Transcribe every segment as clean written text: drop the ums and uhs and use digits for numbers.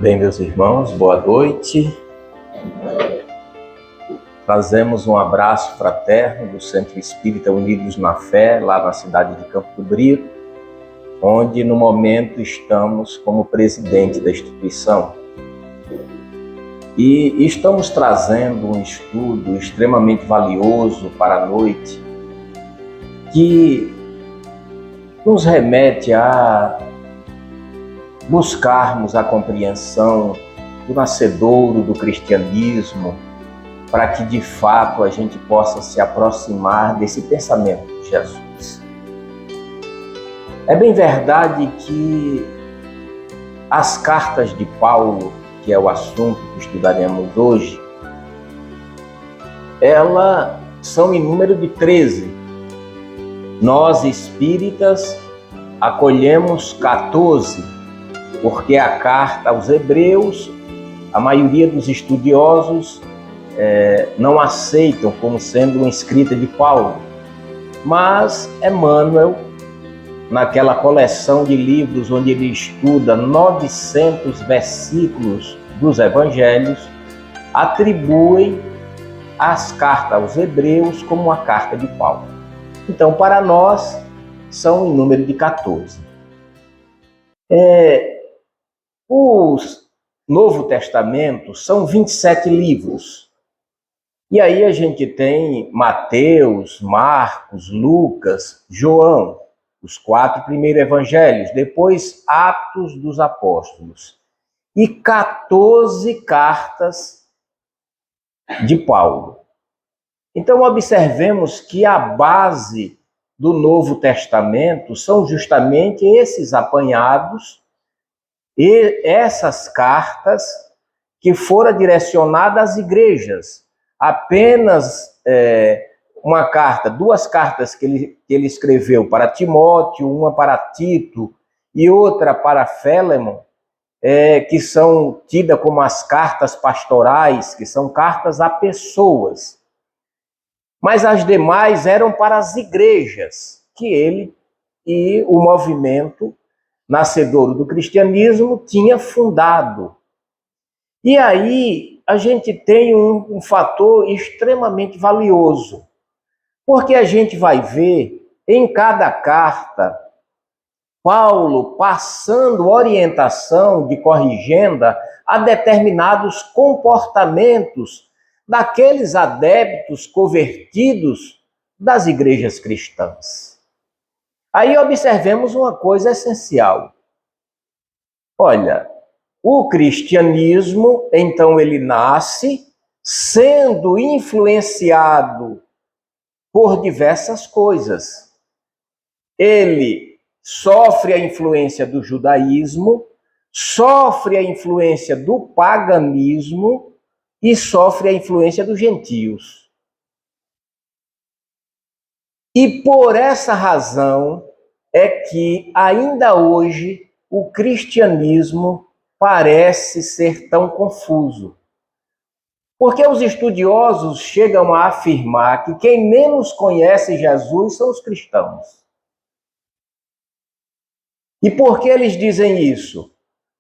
Bem, meus irmãos, boa noite. Trazemos um abraço fraterno do Centro Espírita Unidos na Fé, lá na cidade de Campo do Brio, onde no momento estamos como presidente da instituição. E estamos trazendo um estudo extremamente valioso para a noite, que nos remete a buscarmos a compreensão do nascedouro do cristianismo, para que de fato a gente possa se aproximar desse pensamento de Jesus. É bem verdade que as cartas de Paulo, que é o assunto que estudaremos hoje, elas são em número de 13. Nós espíritas acolhemos 14, porque a carta aos Hebreus, a maioria dos estudiosos não aceitam como sendo uma escrita de Paulo. Mas Emmanuel, naquela coleção de livros onde ele estuda 900 versículos dos evangelhos, atribuem as cartas aos Hebreus como uma carta de Paulo. Então, para nós, são em número de 14. O Novo Testamento são 27 livros. E aí a gente tem Mateus, Marcos, Lucas, João, os 4 primeiros evangelhos, depois Atos dos Apóstolos e 14 cartas de Paulo. Então observemos que a base do Novo Testamento são justamente esses apanhados e essas cartas que foram direcionadas às igrejas. Apenas uma carta, 2 cartas que ele escreveu para Timóteo, uma para Tito e outra para Félemon, que são tidas como as cartas pastorais, que são cartas a pessoas. Mas as demais eram para as igrejas, que ele e o movimento nascedouro do cristianismo tinha fundado. E aí a gente tem um fator extremamente valioso, porque a gente vai ver em cada carta Paulo passando orientação de corrigenda a determinados comportamentos daqueles adeptos convertidos das igrejas cristãs. Aí observemos uma coisa essencial. Olha, o cristianismo, então, ele nasce sendo influenciado por diversas coisas. Ele sofre a influência do judaísmo, sofre a influência do paganismo e sofre a influência dos gentios. E por essa razão é que ainda hoje o cristianismo parece ser tão confuso. Porque os estudiosos chegam a afirmar que quem menos conhece Jesus são os cristãos. E por que eles dizem isso?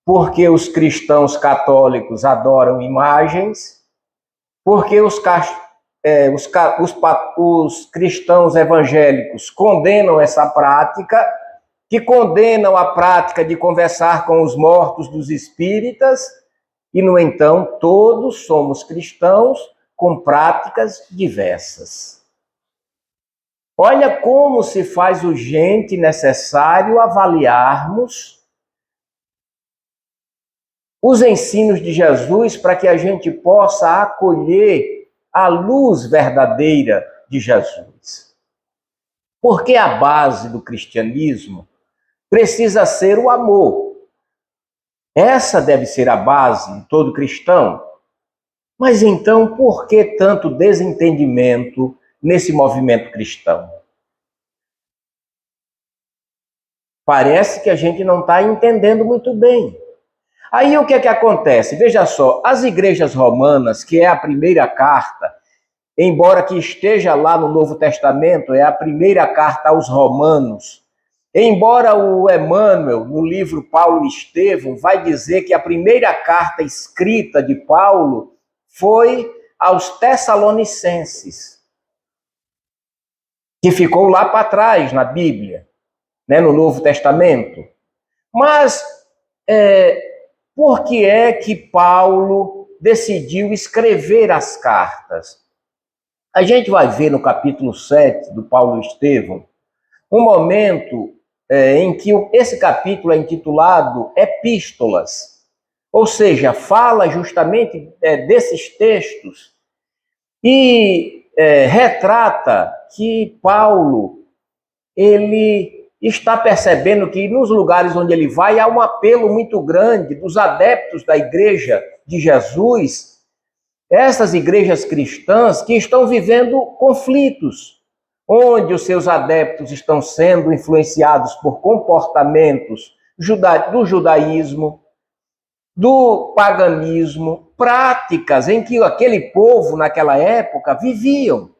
Porque os cristãos católicos adoram imagens, porque os cristãos evangélicos condenam essa prática, que condenam a prática de conversar com os mortos dos espíritas, e, no entanto, todos somos cristãos com práticas diversas. Olha como se faz urgente e necessário avaliarmos os ensinos de Jesus para que a gente possa acolher a luz verdadeira de Jesus. Porque a base do cristianismo precisa ser o amor. Essa deve ser a base de todo cristão. Mas então, por que tanto desentendimento nesse movimento cristão? Parece que a gente não está entendendo muito bem. Aí o que é que acontece? Veja só, as igrejas romanas, que é a primeira carta, embora que esteja lá no Novo Testamento, é a primeira carta aos Romanos, Embora o Emmanuel, no livro Paulo e Estevão, vai dizer que a primeira carta escrita de Paulo foi aos Tessalonicenses, que ficou lá para trás na Bíblia, né, no Novo Testamento. Mas por que é que Paulo decidiu escrever as cartas? A gente vai ver no capítulo 7 do Paulo e Estevão um momento em que esse capítulo é intitulado Epístolas, ou seja, fala justamente desses textos e retrata que Paulo ele está percebendo que nos lugares onde ele vai há um apelo muito grande dos adeptos da Igreja de Jesus, essas igrejas cristãs que estão vivendo conflitos, onde os seus adeptos estão sendo influenciados por comportamentos do judaísmo, do paganismo, práticas em que aquele povo naquela época viviam.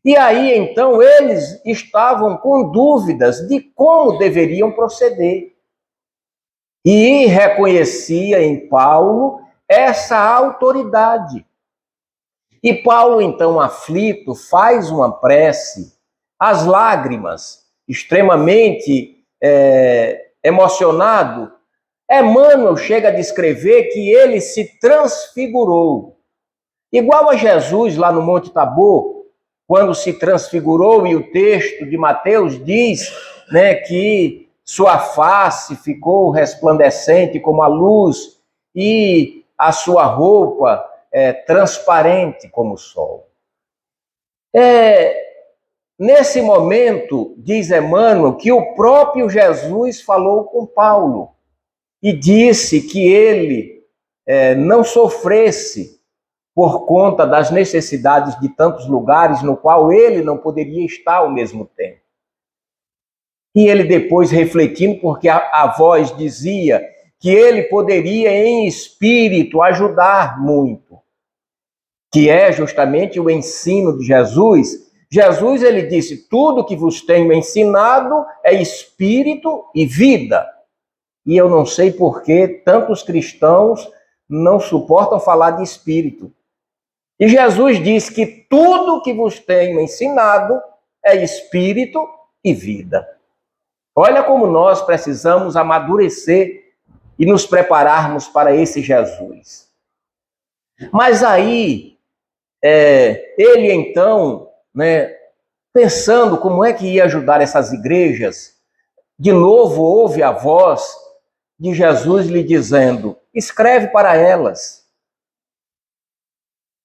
E aí, então, eles estavam com dúvidas de como deveriam proceder. E reconhecia em Paulo essa autoridade. E Paulo, então, aflito, faz uma prece, às lágrimas, extremamente emocionado. Emmanuel chega a descrever que ele se transfigurou. Igual a Jesus lá no Monte Tabor, quando se transfigurou, e o texto de Mateus diz, né, que sua face ficou resplandecente como a luz e a sua roupa transparente como o sol. Nesse momento, diz Emmanuel, que o próprio Jesus falou com Paulo e disse que ele não sofresse por conta das necessidades de tantos lugares no qual ele não poderia estar ao mesmo tempo. E ele depois refletindo, porque a voz dizia que ele poderia em espírito ajudar muito, que é justamente o ensino de Jesus. Jesus, ele disse, tudo que vos tenho ensinado é espírito e vida. E eu não sei por que tantos cristãos não suportam falar de espírito. E Jesus diz que tudo que vos tenho ensinado é espírito e vida. Olha como nós precisamos amadurecer e nos prepararmos para esse Jesus. Mas aí, ele então, né, pensando como é que ia ajudar essas igrejas, de novo ouve a voz de Jesus lhe dizendo, escreve para elas.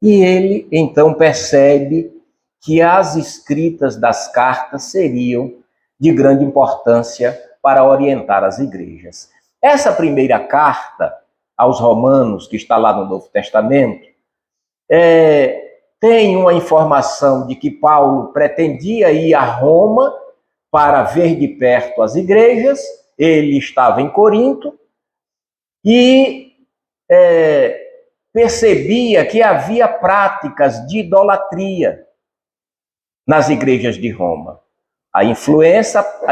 E ele então percebe que as escritas das cartas seriam de grande importância para orientar as igrejas. Essa primeira carta aos Romanos, que está lá no Novo Testamento, tem uma informação de que Paulo pretendia ir a Roma para ver de perto as igrejas, ele estava em Corinto, e percebia que havia práticas de idolatria nas igrejas de Roma. A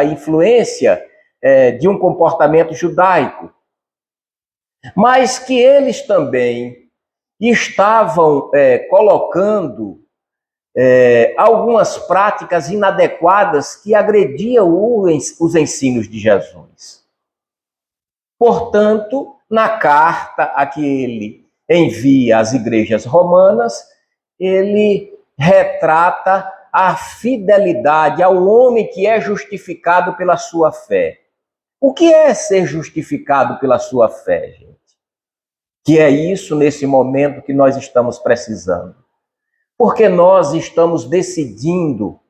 influência de um comportamento judaico. Mas que eles também estavam colocando algumas práticas inadequadas que agrediam os ensinos de Jesus. Portanto, na carta a que ele envia às igrejas romanas, ele retrata a fidelidade ao homem que é justificado pela sua fé. O que é ser justificado pela sua fé, gente? Que é isso nesse momento que nós estamos precisando. Porque nós estamos decidindo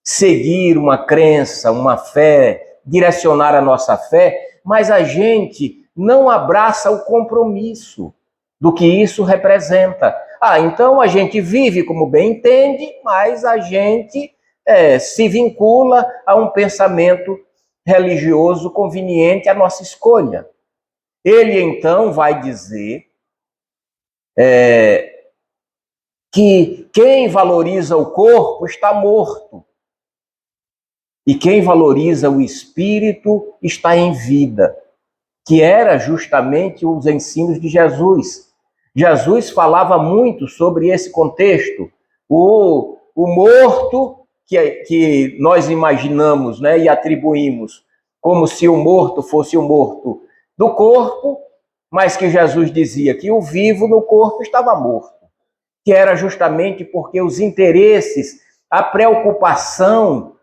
seguir uma crença, uma fé, direcionar a nossa fé, mas a gente não abraça o compromisso do que isso representa. Então a gente vive como bem entende, mas a gente se vincula a um pensamento religioso conveniente à nossa escolha. Ele então vai dizer que quem valoriza o corpo está morto. E quem valoriza o espírito está em vida, que era justamente os ensinos de Jesus. Jesus falava muito sobre esse contexto. O morto, que nós imaginamos, né, e atribuímos como se o morto fosse o morto do corpo, mas que Jesus dizia que o vivo no corpo estava morto, que era justamente porque os interesses, a preocupação,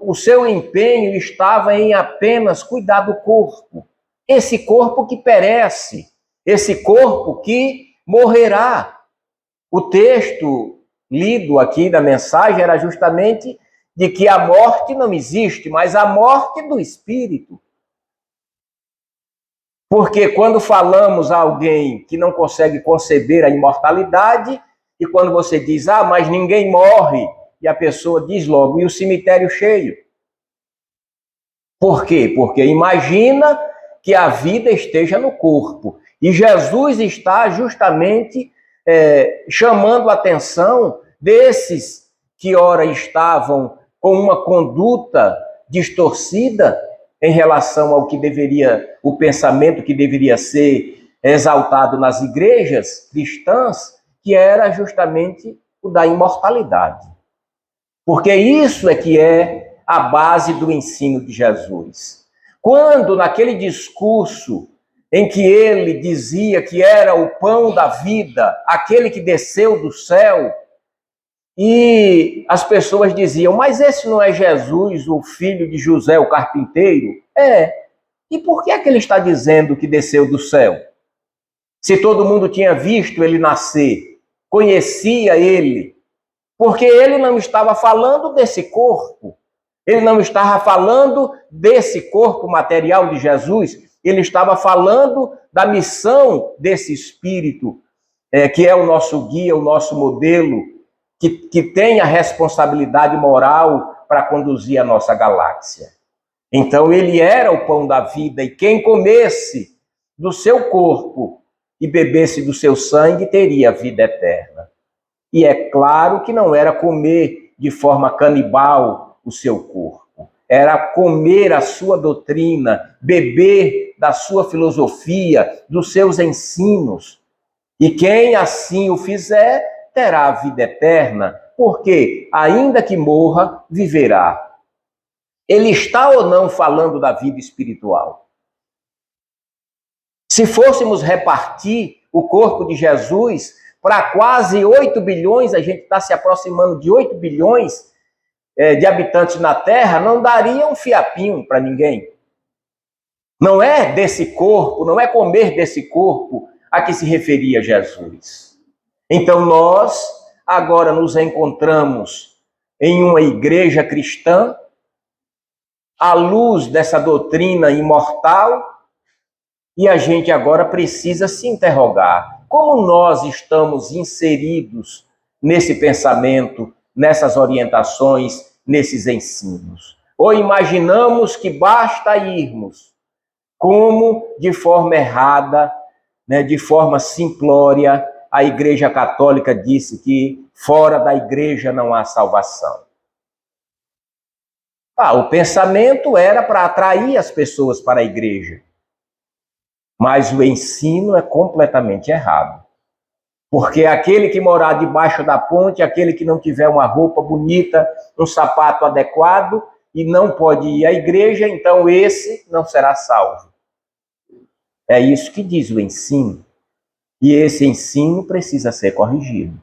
o seu empenho estava em apenas cuidar do corpo. Esse corpo que perece, esse corpo que morrerá. O texto lido aqui da mensagem era justamente de que a morte não existe, mas a morte do espírito. Porque quando falamos a alguém que não consegue conceber a imortalidade, e quando você diz, mas ninguém morre, e a pessoa diz logo, e o cemitério cheio? Por quê? Porque imagina que a vida esteja no corpo. E Jesus está justamente chamando a atenção desses que ora estavam com uma conduta distorcida em relação ao que deveria, o pensamento que deveria ser exaltado nas igrejas cristãs, que era justamente o da imortalidade. Porque isso é que é a base do ensino de Jesus. Quando, naquele discurso em que ele dizia que era o pão da vida, aquele que desceu do céu, e as pessoas diziam, mas esse não é Jesus, o filho de José, o carpinteiro? É. E por que é que ele está dizendo que desceu do céu? Se todo mundo tinha visto ele nascer, conhecia ele, porque ele não estava falando desse corpo, ele não estava falando desse corpo material de Jesus, ele estava falando da missão desse Espírito, que é o nosso guia, o nosso modelo, que tem a responsabilidade moral para conduzir a nossa galáxia. Então ele era o pão da vida, e quem comesse do seu corpo e bebesse do seu sangue teria vida eterna. E é claro que não era comer de forma canibal o seu corpo, era comer a sua doutrina, beber da sua filosofia, dos seus ensinos. E quem assim o fizer, terá a vida eterna, porque, ainda que morra, viverá. Ele está ou não falando da vida espiritual? Se fôssemos repartir o corpo de Jesus para quase 8 bilhões, a gente está se aproximando de 8 bilhões de habitantes na Terra, não daria um fiapinho para ninguém. Não é desse corpo, não é comer desse corpo a que se referia Jesus. Então nós agora nos encontramos em uma igreja cristã, à luz dessa doutrina imortal, e a gente agora precisa se interrogar: como nós estamos inseridos nesse pensamento, nessas orientações, nesses ensinos? Ou imaginamos que basta irmos, como de forma errada, né, de forma simplória, a Igreja Católica disse que fora da igreja não há salvação. O pensamento era para atrair as pessoas para a igreja. Mas o ensino é completamente errado. Porque aquele que morar debaixo da ponte, aquele que não tiver uma roupa bonita, um sapato adequado e não pode ir à igreja, então esse não será salvo. É isso que diz o ensino. E esse ensino precisa ser corrigido.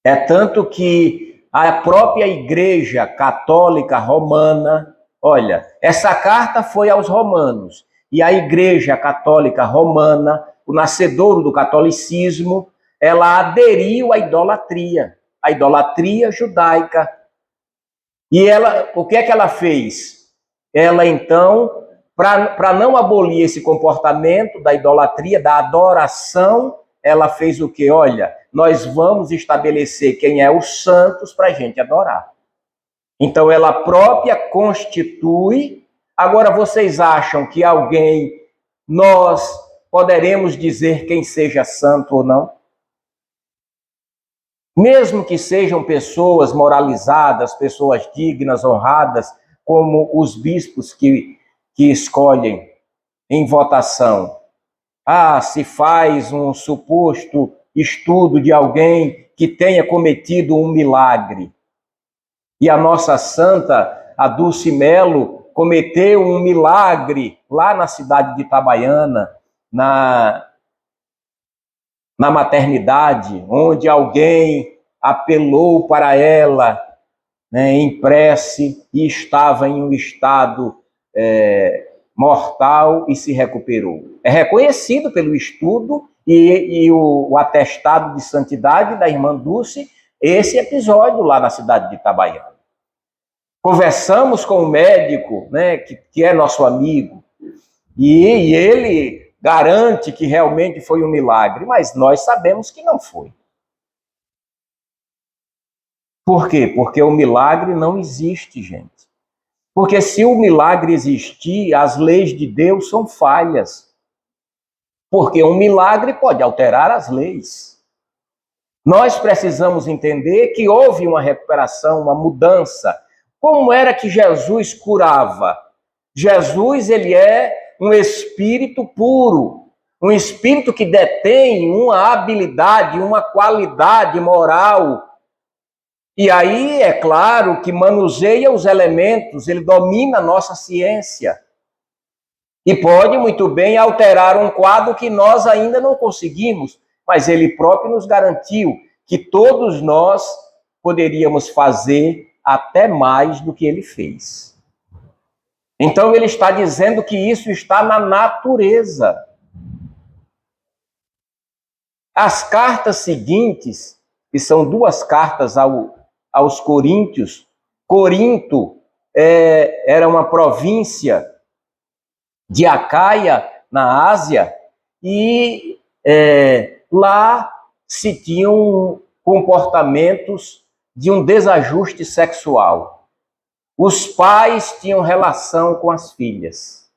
É tanto que a própria Igreja Católica Romana, olha, essa carta foi aos romanos, e a Igreja Católica Romana, o nascedouro do catolicismo, ela aderiu à idolatria judaica. E ela, o que é que ela fez? Ela então, para não abolir esse comportamento da idolatria, da adoração, ela fez o quê? Olha, nós vamos estabelecer quem é os santos para a gente adorar. Então ela própria constitui. Agora vocês acham que nós poderemos dizer quem seja santo ou não? mesmo que sejam pessoas moralizadas, pessoas dignas, honradas, como os bispos que escolhem em votação. Se faz um suposto estudo de alguém que tenha cometido um milagre. E a nossa santa, a Dulce Melo, cometeu um milagre lá na cidade de Itabaiana, na maternidade, onde alguém apelou para ela, né, em prece, e estava em um estado mortal e se recuperou. É reconhecido pelo estudo e o atestado de santidade da irmã Dulce, esse episódio lá na cidade de Itabaiana. Conversamos com o médico, né, que é nosso amigo, e ele garante que realmente foi um milagre, mas nós sabemos que não foi. Por quê? Porque o milagre não existe, gente. Porque se o milagre existir, as leis de Deus são falhas. Porque um milagre pode alterar as leis. Nós precisamos entender que houve uma recuperação, uma mudança. Como era que Jesus curava? Jesus, ele é um espírito puro, um espírito que detém uma habilidade, uma qualidade moral. E aí, é claro, que manuseia os elementos, ele domina a nossa ciência. E pode muito bem alterar um quadro que nós ainda não conseguimos, mas ele próprio nos garantiu que todos nós poderíamos fazer até mais do que ele fez. Então ele está dizendo que isso está na natureza. As cartas seguintes, que são duas cartas aos Coríntios. Corinto era uma província de Acaia, na Ásia, e lá se tinham comportamentos de um desajuste sexual. Os pais tinham relação com as filhas.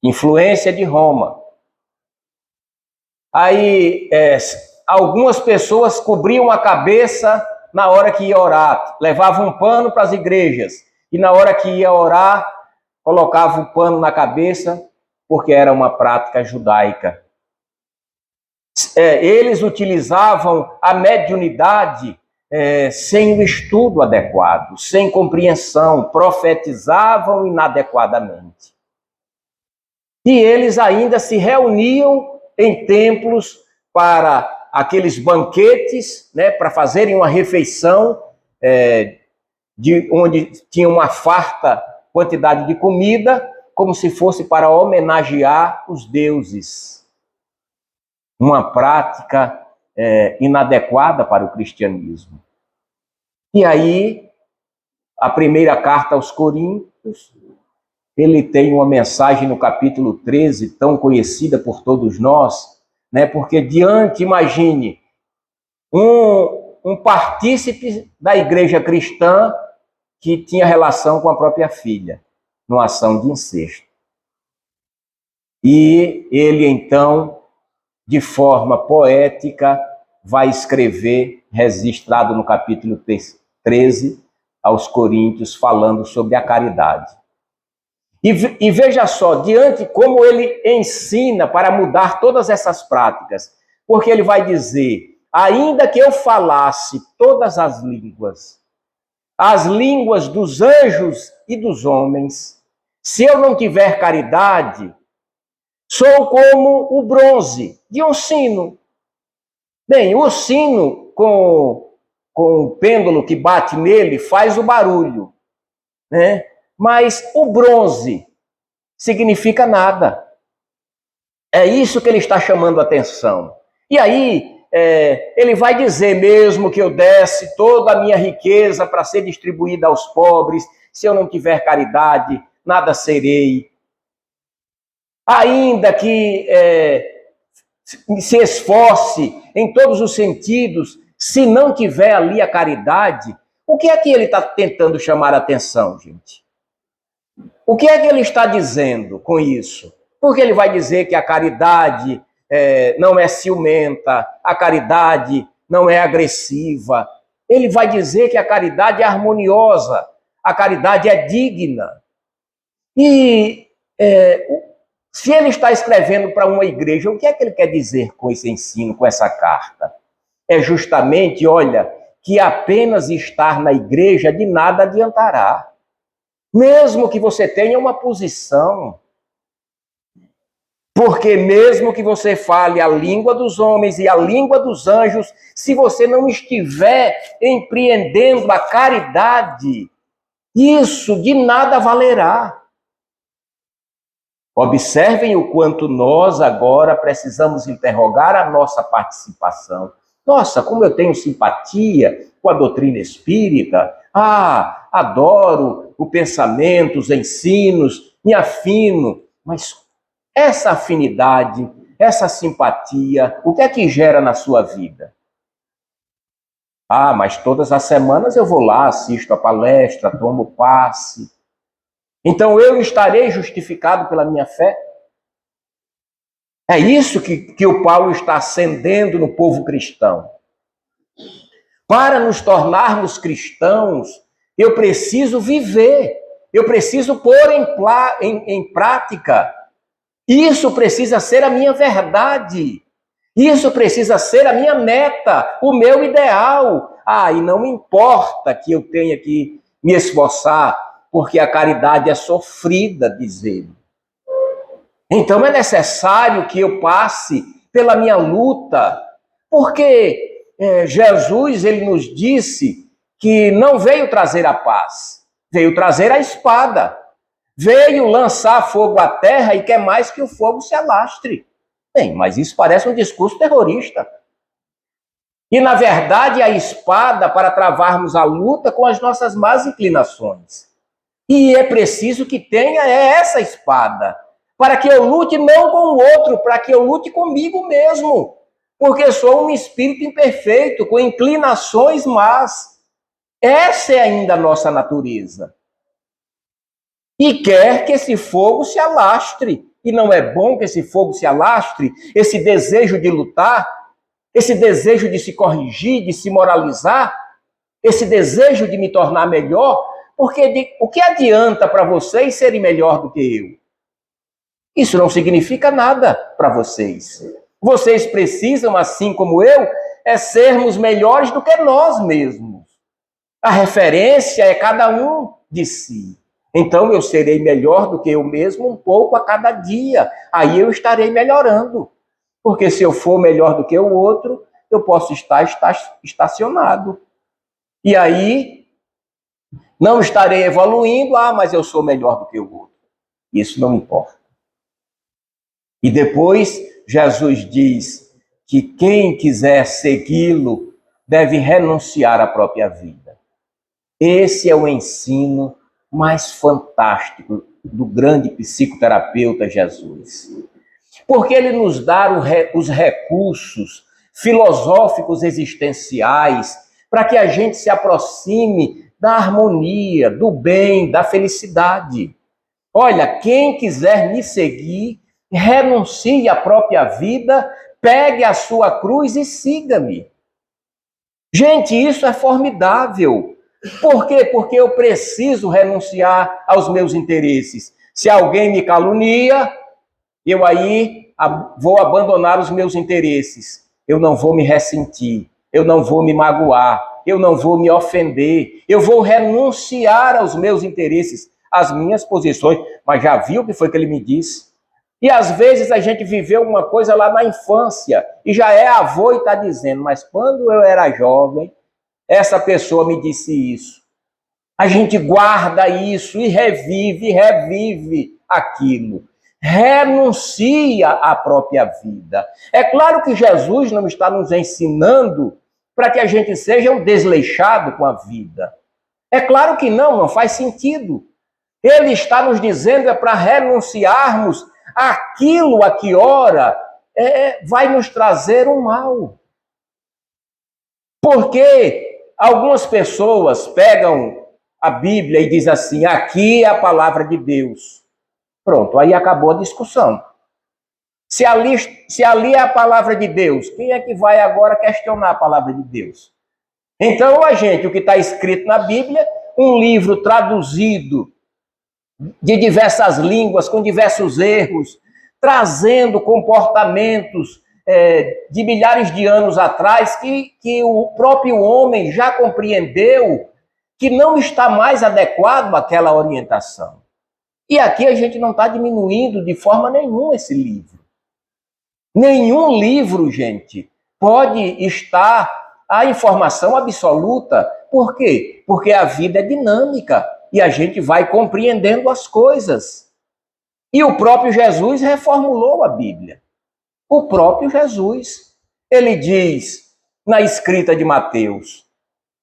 Influência de Roma. Aí, algumas pessoas cobriam a cabeça na hora que ia orar, levavam um pano para as igrejas, e na hora que ia orar, colocavam o pano na cabeça, porque era uma prática judaica. Eles utilizavam a mediunidade sem o estudo adequado, sem compreensão, profetizavam inadequadamente. E eles ainda se reuniam em templos para aqueles banquetes, né, para fazerem uma refeição, onde tinha uma farta quantidade de comida, como se fosse para homenagear os deuses. Uma prática inadequada para o cristianismo. E aí, a primeira carta aos Coríntios, ele tem uma mensagem no capítulo 13, tão conhecida por todos nós, né? Porque imagine, um partícipe da igreja cristã que tinha relação com a própria filha, numa ação de incesto. E ele, então, de forma poética, vai escrever, registrado no capítulo 13, aos Coríntios, falando sobre a caridade. E veja só, diante como ele ensina para mudar todas essas práticas, porque ele vai dizer, ainda que eu falasse todas as línguas dos anjos e dos homens, se eu não tiver caridade, sou como o bronze de um sino. Bem, o sino, com o pêndulo que bate nele, faz o barulho, né? Mas o bronze significa nada. É isso que ele está chamando a atenção. E aí, ele vai dizer, mesmo que eu desse toda a minha riqueza para ser distribuída aos pobres, se eu não tiver caridade, nada serei. Ainda que se esforce em todos os sentidos, se não tiver ali a caridade, o que é que ele está tentando chamar a atenção, gente? O que é que ele está dizendo com isso? Porque ele vai dizer que a caridade não é ciumenta, a caridade não é agressiva. Ele vai dizer que a caridade é harmoniosa, a caridade é digna. E se ele está escrevendo para uma igreja, o que é que ele quer dizer com esse ensino, com essa carta? É justamente, olha, que apenas estar na igreja de nada adiantará. Mesmo que você tenha uma posição, porque mesmo que você fale a língua dos homens e a língua dos anjos, se você não estiver empreendendo a caridade, isso de nada valerá. Observem o quanto nós agora precisamos interrogar a nossa participação. Nossa, como eu tenho simpatia com a doutrina espírita. Adoro o pensamento, os ensinos, me afino. Mas essa afinidade, essa simpatia, o que é que gera na sua vida? Mas todas as semanas eu vou lá, assisto a palestra, tomo passe. Então eu estarei justificado pela minha fé? É isso que o Paulo está acendendo no povo cristão. Para nos tornarmos cristãos, eu preciso viver, eu preciso pôr em prática. Isso precisa ser a minha verdade. Isso precisa ser a minha meta, o meu ideal. E não importa que eu tenha que me esforçar, porque a caridade é sofrida, diz ele. Então é necessário que eu passe pela minha luta, porque Jesus, ele nos disse que não veio trazer a paz, veio trazer a espada, veio lançar fogo à terra e quer mais que o fogo se alastre. Bem, mas isso parece um discurso terrorista. E, na verdade, a espada para travarmos a luta com as nossas más inclinações. E é preciso que tenha essa espada, para que eu lute não com o outro, para que eu lute comigo mesmo. Porque sou um espírito imperfeito, com inclinações más. Essa é ainda a nossa natureza. E quer que esse fogo se alastre. E não é bom que esse fogo se alastre, esse desejo de lutar, esse desejo de se corrigir, de se moralizar, esse desejo de me tornar melhor, porque o que adianta para vocês serem melhor do que eu? Isso não significa nada para vocês. Vocês precisam, assim como eu, sermos melhores do que nós mesmos. A referência é cada um de si. Então eu serei melhor do que eu mesmo um pouco a cada dia. Aí eu estarei melhorando. Porque se eu for melhor do que o outro, eu posso estar estacionado. E aí não estarei evoluindo, mas eu sou melhor do que o outro. Isso não importa. E depois Jesus diz que quem quiser segui-lo deve renunciar à própria vida. Esse é o ensino mais fantástico do grande psicoterapeuta Jesus. Porque ele nos dá os recursos filosóficos existenciais para que a gente se aproxime da harmonia, do bem, da felicidade. Olha, quem quiser me seguir, renuncie à própria vida, pegue a sua cruz e siga-me. Gente, isso é formidável. Por quê? Porque eu preciso renunciar aos meus interesses. Se alguém me calunia, eu aí vou abandonar os meus interesses. Eu não vou me ressentir, eu não vou me magoar, eu não vou me ofender, eu vou renunciar aos meus interesses, às minhas posições. Mas já viu o que foi que ele me disse? E às vezes a gente viveu uma coisa lá na infância e já é avô e está dizendo, mas quando eu era jovem, essa pessoa me disse isso. A gente guarda isso e revive aquilo. Renuncia à própria vida. É claro que Jesus não está nos ensinando para que a gente seja um desleixado com a vida. É claro que não faz sentido. Ele está nos dizendo para renunciarmos àquilo a que ora vai nos trazer um mal. Porque algumas pessoas pegam a Bíblia e dizem assim, aqui é a palavra de Deus. Pronto, aí acabou a discussão. Se ali é a palavra de Deus, quem é que vai agora questionar a palavra de Deus? Então, o que está escrito na Bíblia, um livro traduzido de diversas línguas, com diversos erros, trazendo comportamentos de milhares de anos atrás, que o próprio homem já compreendeu que não está mais adequado àquela orientação. E aqui a gente não está diminuindo de forma nenhuma esse livro. Nenhum livro, gente, pode estar a informação absoluta. Por quê? Porque a vida é dinâmica e a gente vai compreendendo as coisas. E o próprio Jesus reformulou a Bíblia. O próprio Jesus, ele diz na escrita de Mateus: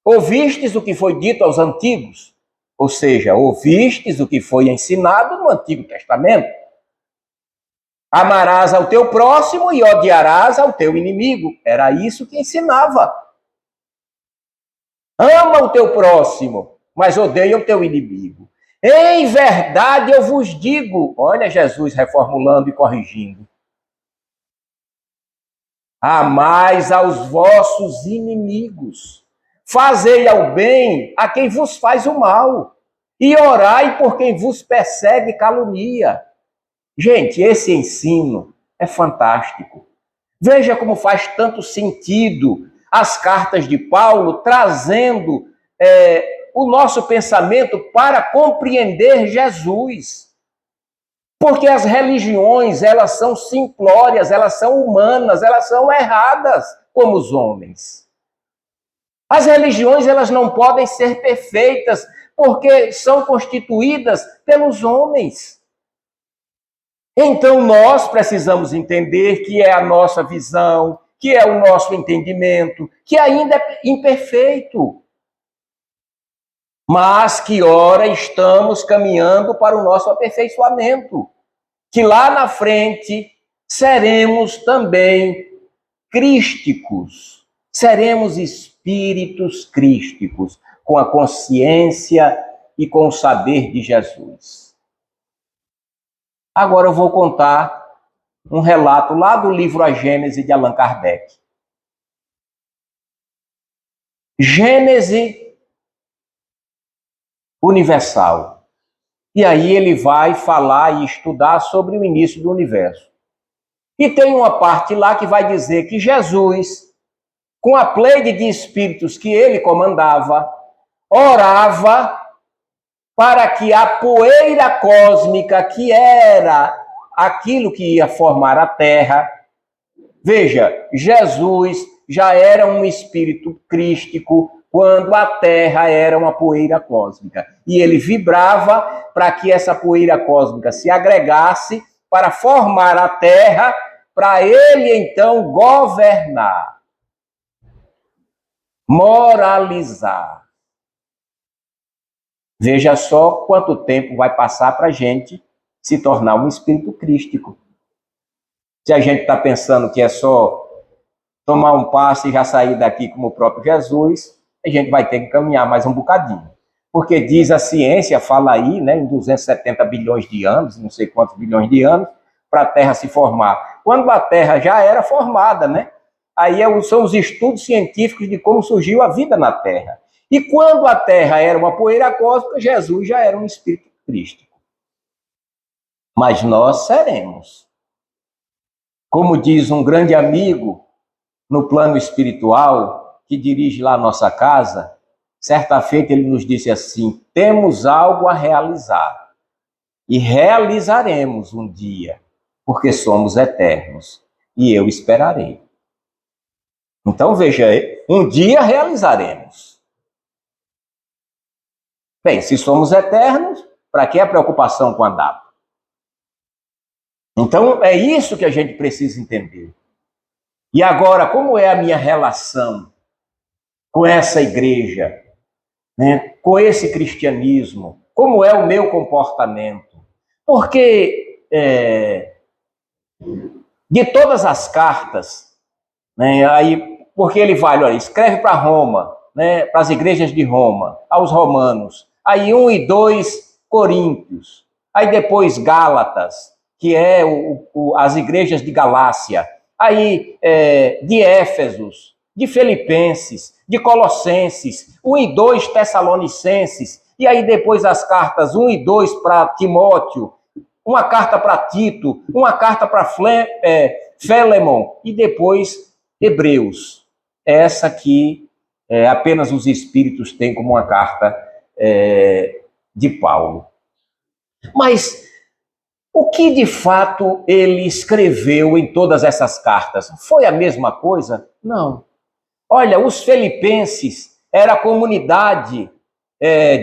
ouvistes o que foi dito aos antigos? Ou seja, ouvistes o que foi ensinado no Antigo Testamento. Amarás ao teu próximo e odiarás ao teu inimigo. Era isso que ensinava. Ama o teu próximo, mas odeia o teu inimigo. Em verdade eu vos digo, olha Jesus reformulando e corrigindo: amais aos vossos inimigos, fazei ao bem a quem vos faz o mal, e orai por quem vos persegue e calunia. Gente, esse ensino é fantástico. Veja como faz tanto sentido as cartas de Paulo trazendo o nosso pensamento para compreender Jesus. Porque as religiões, elas são simplórias, elas são humanas, elas são erradas como os homens. As religiões, elas não podem ser perfeitas porque são constituídas pelos homens. Então nós precisamos entender que é a nossa visão, que é o nosso entendimento, que ainda é imperfeito, mas que ora estamos caminhando para o nosso aperfeiçoamento, que lá na frente seremos também crísticos, seremos espíritos crísticos, com a consciência e com o saber de Jesus. Agora eu vou contar um relato lá do livro A Gênese de Allan Kardec. Gênese universal. E aí ele vai falar e estudar sobre o início do universo. E tem uma parte lá que vai dizer que Jesus, com a pleide de espíritos que ele comandava, orava para que a poeira cósmica, que era aquilo que ia formar a Terra, veja, Jesus já era um espírito crístico quando a Terra era uma poeira cósmica. E ele vibrava para que essa poeira cósmica se agregasse para formar a Terra, para ele então governar, moralizar. Veja só quanto tempo vai passar para a gente se tornar um espírito crístico. Se a gente está pensando que é só tomar um passo e já sair daqui como o próprio Jesus, a gente vai ter que caminhar mais um bocadinho. Porque diz a ciência, fala aí, né, em 270 bilhões de anos, não sei quantos bilhões de anos, para a Terra se formar. Quando a Terra já era formada, né? Aí são os estudos científicos de como surgiu a vida na Terra. E quando a Terra era uma poeira cósmica, Jesus já era um espírito crístico. Mas nós seremos. Como diz um grande amigo no plano espiritual, que dirige lá a nossa casa, certa feita ele nos disse assim: temos algo a realizar. E realizaremos um dia, porque somos eternos. E eu esperarei. Então veja, um dia realizaremos. Bem, se somos eternos, para que a preocupação com a data? Então, é isso que a gente precisa entender. E agora, como é a minha relação com essa igreja, né? Com esse cristianismo? Como é o meu comportamento? Porque de todas as cartas, né, porque ele vai, olha, escreve para Roma, né, para as igrejas de Roma, aos romanos, aí 1 e 2 Coríntios, aí depois Gálatas, que é as igrejas de Galácia, aí de Éfesos, de Filipenses, de Colossenses, 1 e 2 Tessalonicenses, e aí depois as cartas 1 e 2 para Timóteo, uma carta para Tito, uma carta para Félemon, e depois Hebreus. Essa aqui apenas os Espíritos têm como uma carta de Paulo. Mas o que de fato ele escreveu em todas essas cartas? Foi a mesma coisa? Não. Olha, os filipenses era a comunidade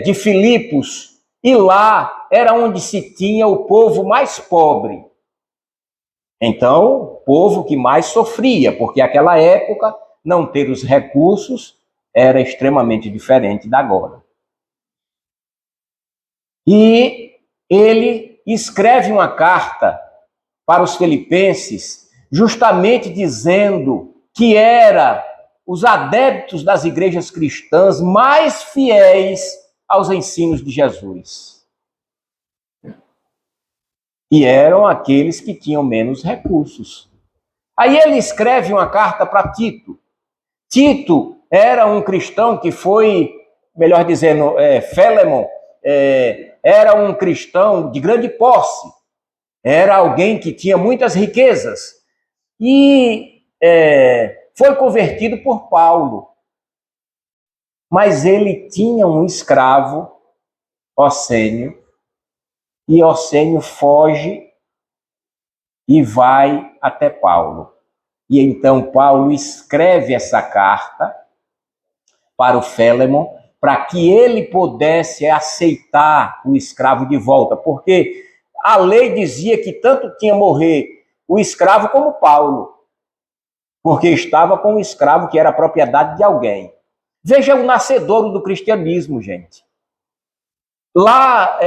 de Filipos, e lá era onde se tinha o povo mais pobre. Então, o povo que mais sofria, porque naquela época não ter os recursos era extremamente diferente da agora. E ele escreve uma carta para os filipenses, justamente dizendo que era os adeptos das igrejas cristãs mais fiéis aos ensinos de Jesus. E eram aqueles que tinham menos recursos. Aí ele escreve uma carta para Tito. Tito era um cristão que foi, melhor dizendo, Félemon, era um cristão de grande posse. Era alguém que tinha muitas riquezas. E foi convertido por Paulo. Mas ele tinha um escravo, Ossênio, e Ossênio foge e vai até Paulo. E então Paulo escreve essa carta para o Félemon, para que ele pudesse aceitar o escravo de volta, porque a lei dizia que tanto tinha morrer o escravo como Paulo, porque estava com o escravo que era propriedade de alguém. Veja o nascedouro do cristianismo, gente. Lá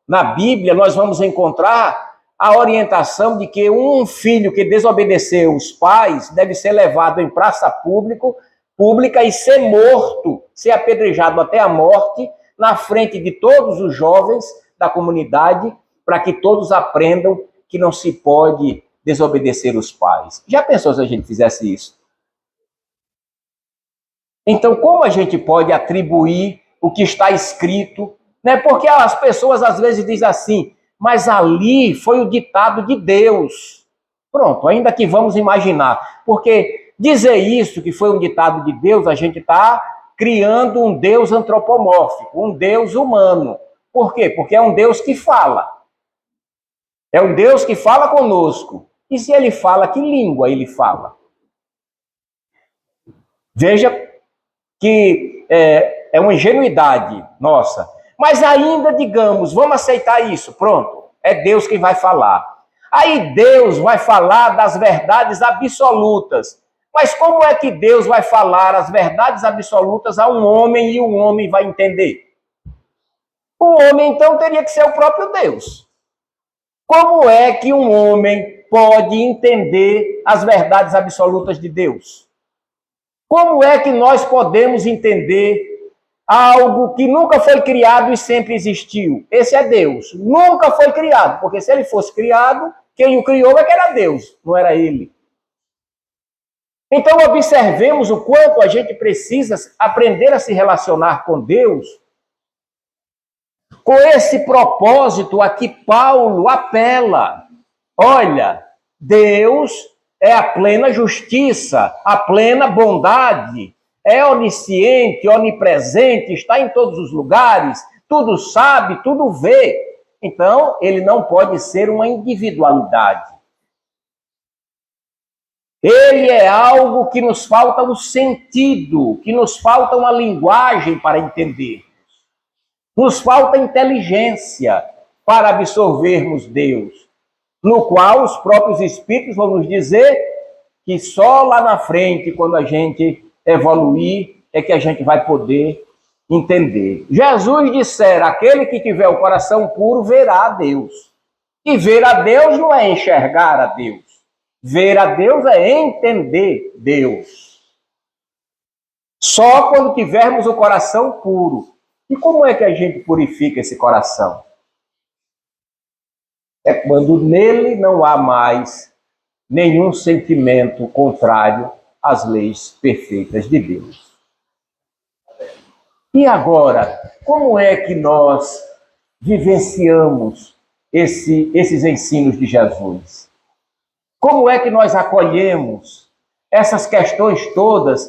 na Bíblia nós vamos encontrar a orientação de que um filho que desobedeceu os pais deve ser levado em praça pública e ser morto, ser apedrejado até a morte, na frente de todos os jovens da comunidade, para que todos aprendam que não se pode desobedecer os pais. Já pensou se a gente fizesse isso? Então, como a gente pode atribuir o que está escrito, né? Porque as pessoas às vezes dizem assim, mas ali foi o ditado de Deus. Pronto, ainda que vamos imaginar. Porque dizer isso, que foi um ditado de Deus, a gente está criando um Deus antropomórfico, um Deus humano. Por quê? Porque é um Deus que fala. É um Deus que fala conosco. E se ele fala, que língua ele fala? Veja que é uma ingenuidade nossa. Mas ainda, digamos, vamos aceitar isso, pronto, é Deus quem vai falar. Aí Deus vai falar das verdades absolutas. Mas como é que Deus vai falar as verdades absolutas a um homem e o homem vai entender? O homem, então, teria que ser o próprio Deus. Como é que um homem pode entender as verdades absolutas de Deus? Como é que nós podemos entender algo que nunca foi criado e sempre existiu? Esse é Deus. Nunca foi criado, porque se ele fosse criado, quem o criou é que era Deus, não era ele. Então, observemos o quanto a gente precisa aprender a se relacionar com Deus com esse propósito a que Paulo apela. Olha, Deus é a plena justiça, a plena bondade, é onisciente, onipresente, está em todos os lugares, tudo sabe, tudo vê. Então, ele não pode ser uma individualidade. Ele é algo que nos falta o sentido, que nos falta uma linguagem para entender. Nos falta inteligência para absorvermos Deus, no qual os próprios Espíritos vão nos dizer que só lá na frente, quando a gente evoluir, é que a gente vai poder entender. Jesus dissera, aquele que tiver o coração puro verá a Deus. E ver a Deus não é enxergar a Deus. Ver a Deus é entender Deus. Só quando tivermos o coração puro. E como é que a gente purifica esse coração? É quando nele não há mais nenhum sentimento contrário às leis perfeitas de Deus. E agora, como é que nós vivenciamos esses ensinos de Jesus? Como é que nós acolhemos essas questões todas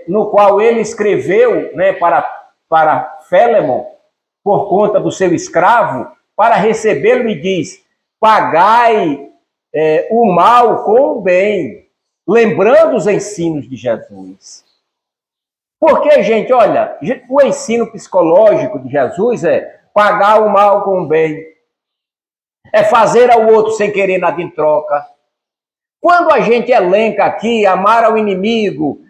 no qual ele escreveu, né, para Félemon, por conta do seu escravo, para recebê-lo e diz, pagai o mal com o bem, lembrando os ensinos de Jesus. Porque, gente, olha, o ensino psicológico de Jesus é pagar o mal com o bem, é fazer ao outro sem querer nada em troca. Quando a gente elenca aqui, amar ao inimigo,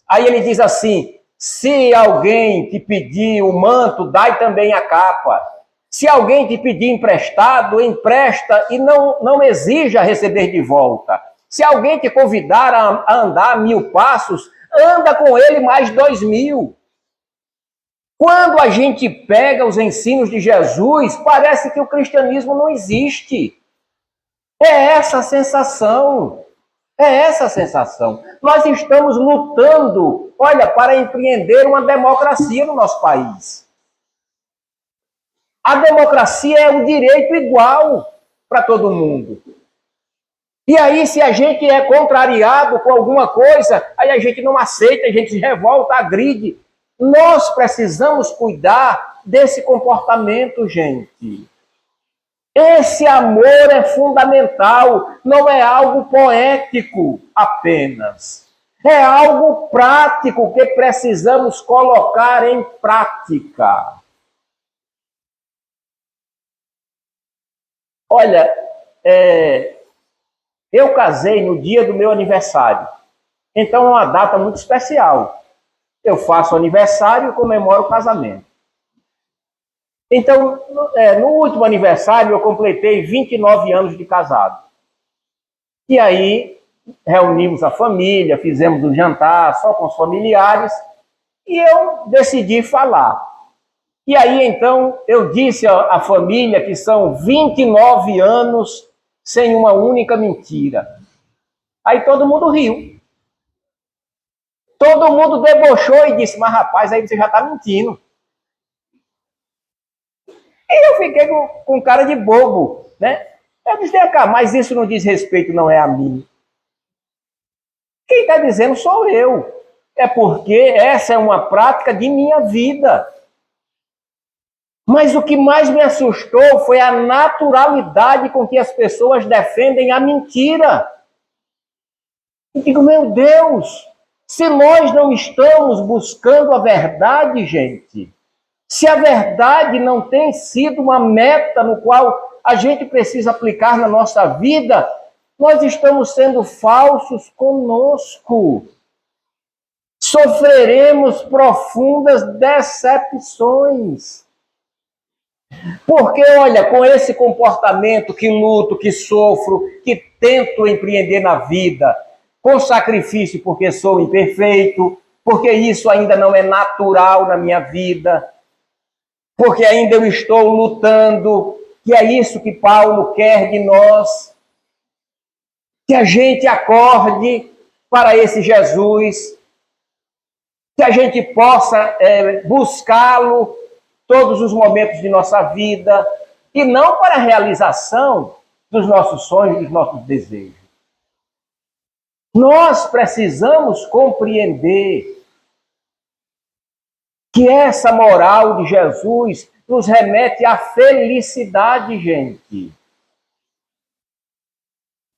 aí ele diz assim, se alguém te pedir o manto, dai também a capa. Se alguém te pedir emprestado, empresta e não exija receber de volta. Se alguém te convidar a andar 1000 passos, anda com ele mais 2000. Quando a gente pega os ensinos de Jesus, parece que o cristianismo não existe. É essa a sensação. É essa a sensação. Nós estamos lutando, olha, para empreender uma democracia no nosso país. A democracia é um direito igual para todo mundo. E aí, se a gente é contrariado com alguma coisa, aí a gente não aceita, a gente se revolta, agride. Nós precisamos cuidar desse comportamento, gente. Esse amor é fundamental, não é algo poético apenas. É algo prático que precisamos colocar em prática. Olha, eu casei no dia do meu aniversário. Então é uma data muito especial. Eu faço aniversário e comemoro o casamento. Então, no último aniversário, eu completei 29 anos de casado. E aí, reunimos a família, fizemos um jantar só com os familiares, e eu decidi falar. E aí, então, eu disse à família que são 29 anos sem uma única mentira. Aí todo mundo riu. Todo mundo debochou e disse, mas rapaz, aí você já está mentindo. E eu fiquei com cara de bobo, né? Eu disse, cá, mas isso não diz respeito, não é a mim. Quem está dizendo sou eu. É porque essa é uma prática de minha vida. Mas o que mais me assustou foi a naturalidade com que as pessoas defendem a mentira. Eu digo, meu Deus, se nós não estamos buscando a verdade, gente, se a verdade não tem sido uma meta no qual a gente precisa aplicar na nossa vida, nós estamos sendo falsos conosco. Sofreremos profundas decepções. Porque, olha, com esse comportamento que luto, que sofro, que tento empreender na vida, com sacrifício porque sou imperfeito, porque isso ainda não é natural na minha vida, porque ainda eu estou lutando, que é isso que Paulo quer de nós, que a gente acorde para esse Jesus, que a gente possa buscá-lo todos os momentos de nossa vida, e não para a realização dos nossos sonhos, dos nossos desejos. Nós precisamos compreender que essa moral de Jesus nos remete à felicidade, gente.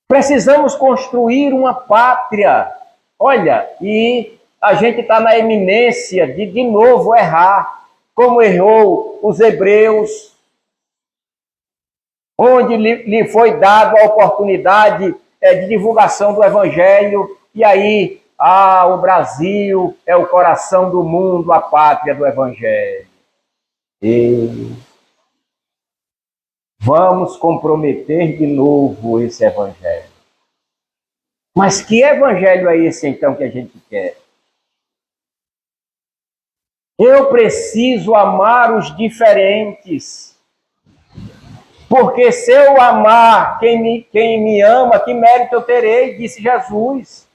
Precisamos construir uma pátria. Olha, e a gente está na eminência de novo errar, como errou os hebreus, onde lhe foi dada a oportunidade de divulgação do Evangelho, e aí, o Brasil é o coração do mundo, a pátria do Evangelho. E vamos comprometer de novo esse Evangelho. Mas que Evangelho é esse, então, que a gente quer? Eu preciso amar os diferentes. Porque se eu amar quem me ama, que mérito eu terei, disse Jesus.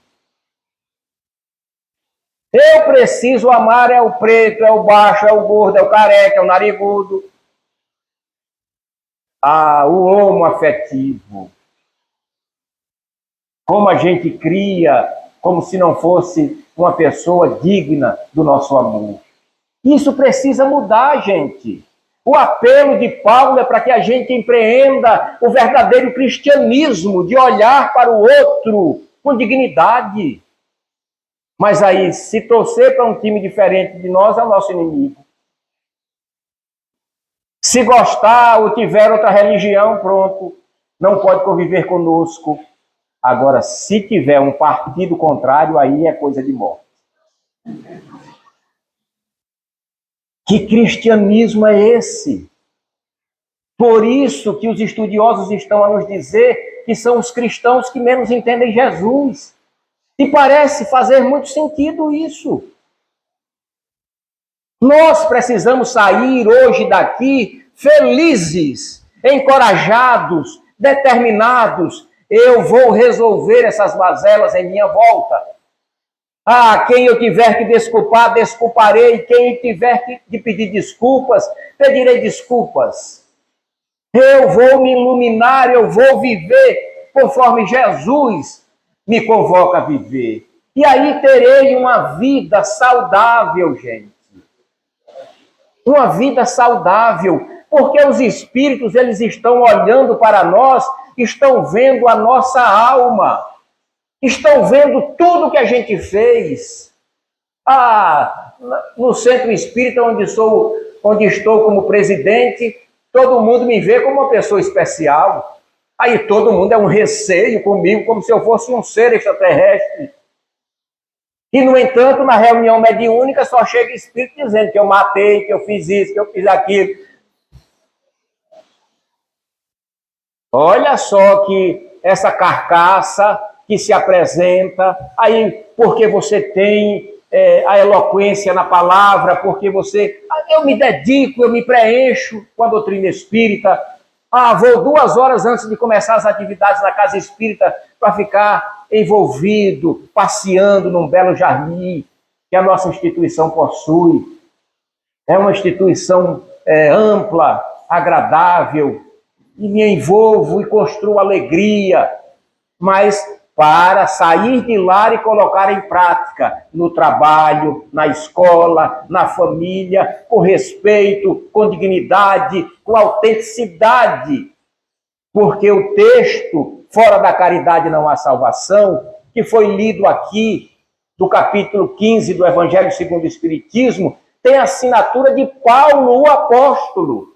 Eu preciso amar é o preto, é o baixo, é o gordo, é o careca, é o narigudo. O homoafetivo. Como a gente cria, como se não fosse uma pessoa digna do nosso amor. Isso precisa mudar, gente. O apelo de Paulo é para que a gente empreenda o verdadeiro cristianismo, de olhar para o outro com dignidade. Mas aí, se torcer para um time diferente de nós, é o nosso inimigo. Se gostar ou tiver outra religião, pronto, não pode conviver conosco. Agora, se tiver um partido contrário, aí é coisa de morte. Que cristianismo é esse? Por isso que os estudiosos estão a nos dizer que são os cristãos que menos entendem Jesus. E parece fazer muito sentido isso. Nós precisamos sair hoje daqui felizes, encorajados, determinados. Eu vou resolver essas mazelas em minha volta. Quem eu tiver que desculpar, desculparei. Quem tiver que pedir desculpas, pedirei desculpas. Eu vou me iluminar, eu vou viver conforme Jesus me convoca a viver. E aí terei uma vida saudável, gente. Uma vida saudável, porque os espíritos, eles estão olhando para nós, estão vendo a nossa alma, estão vendo tudo que a gente fez. No centro espírita, onde estou como presidente, todo mundo me vê como uma pessoa especial. Aí todo mundo é um receio comigo, como se eu fosse um ser extraterrestre. E, no entanto, na reunião mediúnica só chega espírito dizendo que eu matei, que eu fiz isso, que eu fiz aquilo. Olha só que essa carcaça que se apresenta, aí porque você tem a eloquência na palavra, porque eu me dedico, eu me preencho com a doutrina espírita. Vou 2 horas antes de começar as atividades na casa espírita para ficar envolvido, passeando num belo jardim que a nossa instituição possui. É uma instituição ampla, agradável, e me envolvo e construo alegria, mas para sair de lá e colocar em prática no trabalho, na escola, na família, com respeito, com dignidade, com autenticidade. Porque o texto, fora da caridade não há salvação, que foi lido aqui, do capítulo 15 do Evangelho segundo o Espiritismo, tem a assinatura de Paulo, o apóstolo.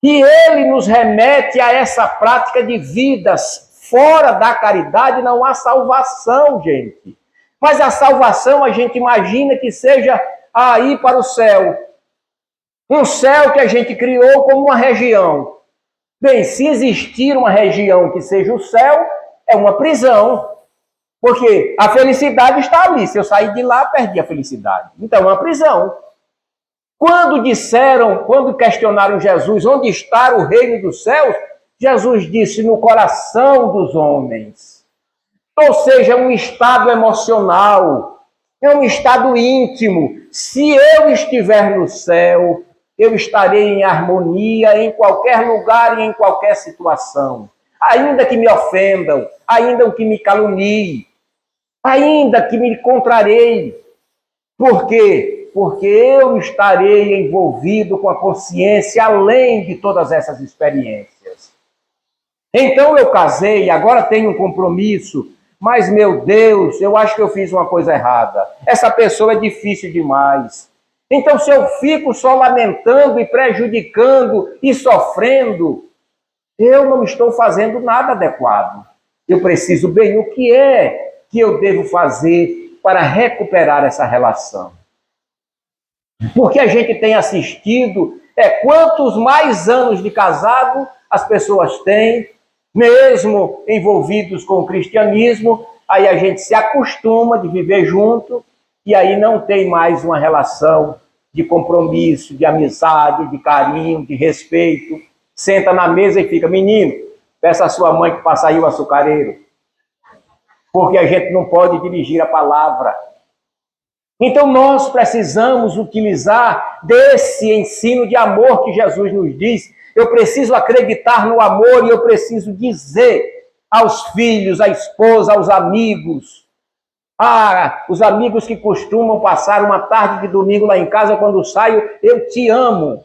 E ele nos remete a essa prática de vidas. Fora da caridade não há salvação, gente. Mas a salvação a gente imagina que seja ir para o céu. Um céu que a gente criou como uma região. Bem, se existir uma região que seja o céu, é uma prisão. Porque a felicidade está ali. Se eu sair de lá, perdi a felicidade. Então é uma prisão. Quando questionaram Jesus, onde está o reino dos céus? Jesus disse, no coração dos homens. Ou seja, um estado emocional, é um estado íntimo. Se eu estiver no céu, eu estarei em harmonia em qualquer lugar e em qualquer situação. Ainda que me ofendam, ainda que me caluniem, ainda que me contrariem. Por quê? Porque eu estarei envolvido com a consciência além de todas essas experiências. Então eu casei, agora tenho um compromisso, mas, meu Deus, eu acho que eu fiz uma coisa errada. Essa pessoa é difícil demais. Então, se eu fico só lamentando e prejudicando e sofrendo, eu não estou fazendo nada adequado. Eu preciso bem o que é que eu devo fazer para recuperar essa relação. Porque a gente tem assistido, quantos mais anos de casado as pessoas têm, mesmo envolvidos com o cristianismo, aí a gente se acostuma de viver junto e aí não tem mais uma relação de compromisso, de amizade, de carinho, de respeito. senta na mesa e fica: menino, peça a sua mãe que passa aí o açucareiro. Porque a gente não pode dirigir a palavra. Então nós precisamos utilizar desse ensino de amor que Jesus nos diz. Eu preciso acreditar no amor e eu preciso dizer aos filhos, à esposa, aos amigos. Os amigos que costumam passar uma tarde de domingo lá em casa, quando saio, eu te amo.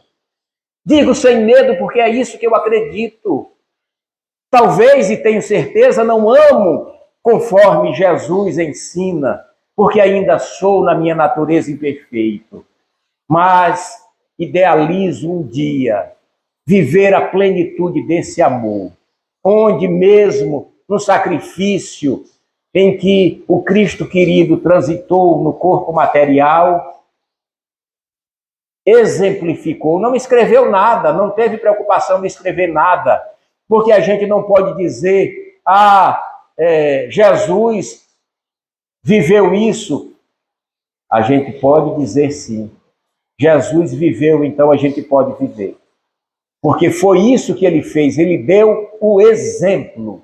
Digo sem medo, porque é isso que eu acredito. Talvez, e tenho certeza, não amo conforme Jesus ensina, porque ainda sou na minha natureza imperfeito. Mas idealizo um dia viver a plenitude desse amor, onde mesmo no sacrifício em que o Cristo querido transitou no corpo material, exemplificou, não escreveu nada, não teve preocupação de escrever nada, porque a gente não pode dizer: Jesus viveu isso. A gente pode dizer sim. Jesus viveu, então a gente pode viver. Porque foi isso que ele fez, ele deu o exemplo.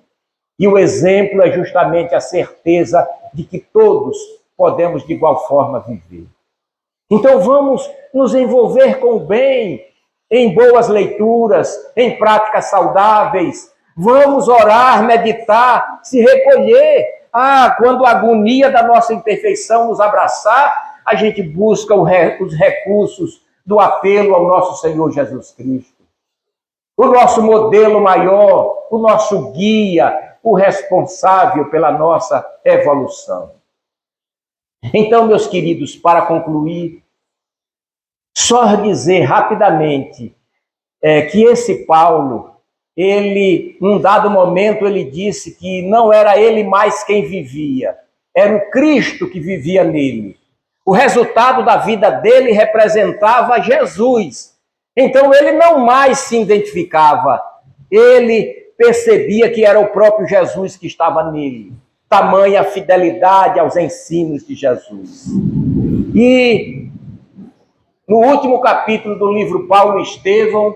E o exemplo é justamente a certeza de que todos podemos de igual forma viver. Então vamos nos envolver com o bem, em boas leituras, em práticas saudáveis. Vamos orar, meditar, se recolher. Quando a agonia da nossa imperfeição nos abraçar, a gente busca os recursos do apelo ao nosso Senhor Jesus Cristo. O nosso modelo maior, o nosso guia, o responsável pela nossa evolução. Então, meus queridos, para concluir, só dizer rapidamente que esse Paulo, ele, num dado momento, ele disse que não era ele mais quem vivia, era o Cristo que vivia nele. O resultado da vida dele representava Jesus. Então ele não mais se identificava, ele percebia que era o próprio Jesus que estava nele. Tamanha fidelidade aos ensinos de Jesus. E no último capítulo do livro Paulo e Estevão,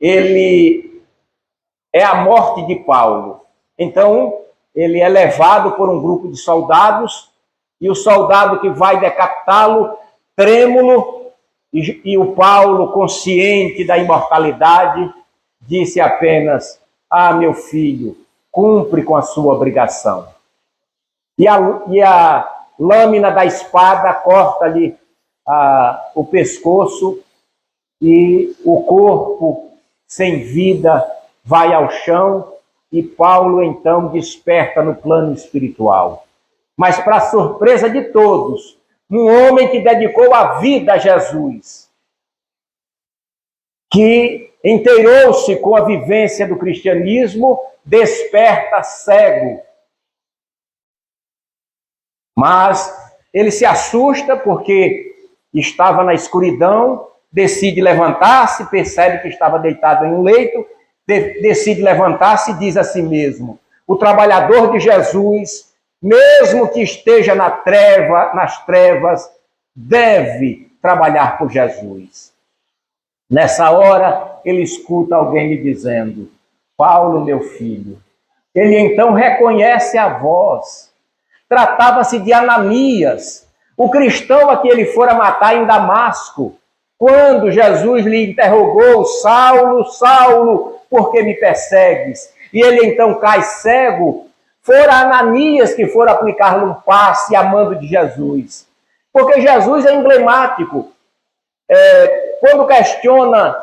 ele é a morte de Paulo. Então, ele é levado por um grupo de soldados, e o soldado que vai decapitá-lo, trêmulo, e o Paulo, consciente da imortalidade, disse apenas: meu filho, cumpre com a sua obrigação. E a lâmina da espada corta-lhe o pescoço, e o corpo sem vida vai ao chão, e Paulo então desperta no plano espiritual. Mas, para surpresa de todos, um homem que dedicou a vida a Jesus, que inteirou-se com a vivência do cristianismo, desperta cego. Mas ele se assusta porque estava na escuridão, decide levantar-se, percebe que estava deitado em um leito, decide levantar-se e diz a si mesmo: o trabalhador de Jesus, mesmo que esteja nas trevas, deve trabalhar por Jesus. Nessa hora, ele escuta alguém lhe dizendo: Paulo, meu filho. Ele então reconhece a voz. Tratava-se de Ananias, o cristão a que ele fora matar em Damasco. Quando Jesus lhe interrogou: Saulo, Saulo, por que me persegues? E ele então cai cego. Fora Ananias que fora aplicar-lhe um passe a mando de Jesus. Porque Jesus é emblemático. Quando questiona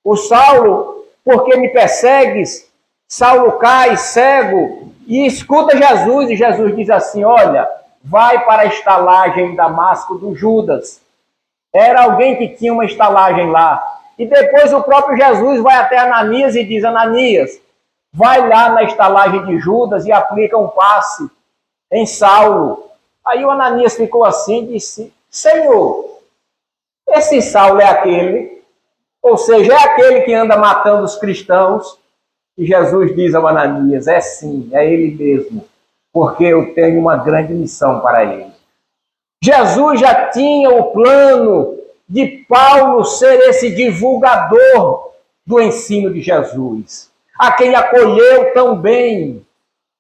o Saulo: por que me persegues? Saulo cai cego e escuta Jesus, e Jesus diz assim: olha, vai para a estalagem em Damasco do Judas. Era alguém que tinha uma estalagem lá. E depois o próprio Jesus vai até Ananias e diz: Ananias, vai lá na estalagem de Judas e aplica um passe em Saulo. Aí o Ananias ficou assim e disse: Senhor, esse Saulo é aquele, ou seja, é aquele que anda matando os cristãos. E Jesus diz ao Ananias: é sim, é ele mesmo, porque eu tenho uma grande missão para ele. Jesus já tinha o plano de Paulo ser esse divulgador do ensino de Jesus, a quem acolheu tão bem.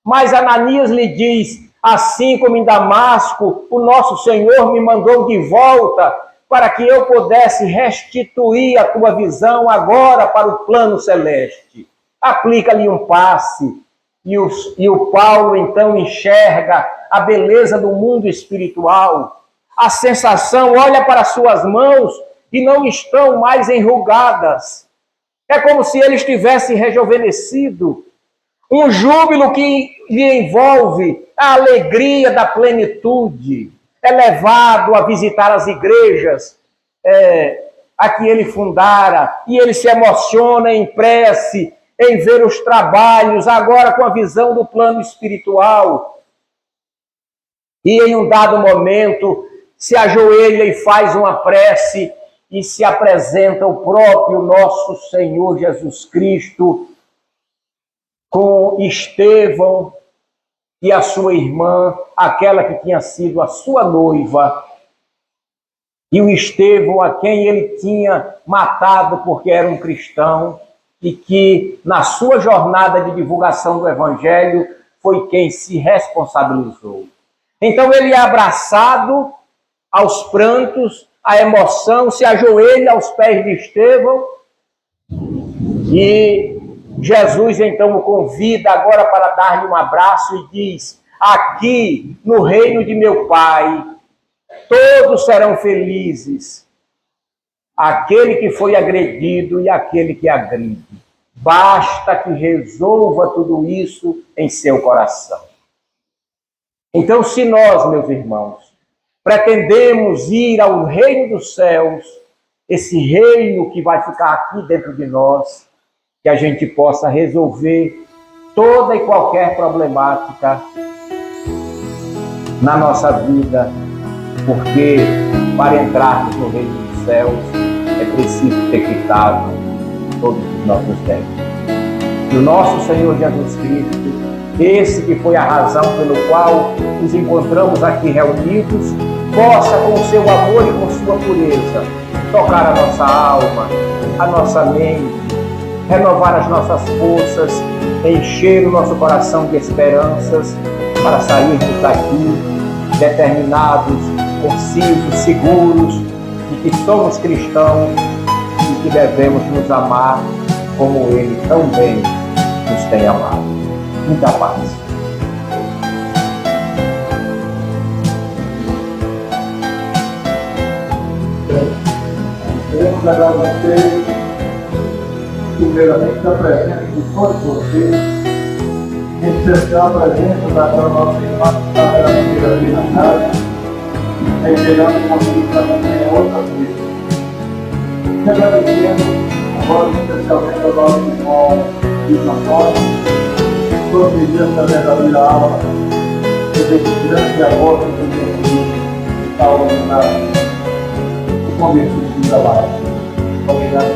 Mas Ananias lhe diz: assim como em Damasco, o nosso Senhor me mandou de volta para que eu pudesse restituir a tua visão agora para o plano celeste. Aplica-lhe um passe. E o Paulo então enxerga a beleza do mundo espiritual. A sensação, olha para suas mãos e não estão mais enrugadas. É como se ele estivesse rejuvenescido. Um júbilo que lhe envolve a alegria da plenitude. É levado a visitar as igrejas a que ele fundara, e ele se emociona em prece, em ver os trabalhos, agora com a visão do plano espiritual. E em um dado momento, se ajoelha e faz uma prece, e se apresenta o próprio nosso Senhor Jesus Cristo, com Estevão e a sua irmã, aquela que tinha sido a sua noiva, e o Estevão a quem ele tinha matado porque era um cristão, e que na sua jornada de divulgação do Evangelho foi quem se responsabilizou. Então ele é abraçado aos prantos, à emoção, se ajoelha aos pés de Estevão, e Jesus então o convida agora para dar-lhe um abraço e diz: aqui no reino de meu Pai, todos serão felizes. Aquele que foi agredido e aquele que agride. Basta que resolva tudo isso em seu coração. Então, se nós, meus irmãos, pretendemos ir ao reino dos céus, esse reino que vai ficar aqui dentro de nós, que a gente possa resolver toda e qualquer problemática na nossa vida, porque para entrarmos no reino dos céus é preciso ter quitado todos os nossos débitos. E o nosso Senhor Jesus Cristo, esse que foi a razão pelo qual nos encontramos aqui reunidos, possa com o seu amor e com sua pureza tocar a nossa alma, a nossa mente, renovar as nossas forças, encher o nosso coração de esperanças para sairmos daqui determinados, concisos, seguros de que somos cristãos e que devemos nos amar como Ele tão bem nos tem amado. Muita paz. Queremos agradecer primeiramente a presença de todos vocês, em especial a presença da nossa irmã que está reunida aqui na casa, reiterando o convite para também a outra vida. E agradecendo agora especialmente ao nosso irmão Luiz Antônio, por pedir essa verdadeira aula, esse grande amor que está organizado o convite do trabalho. Obrigado,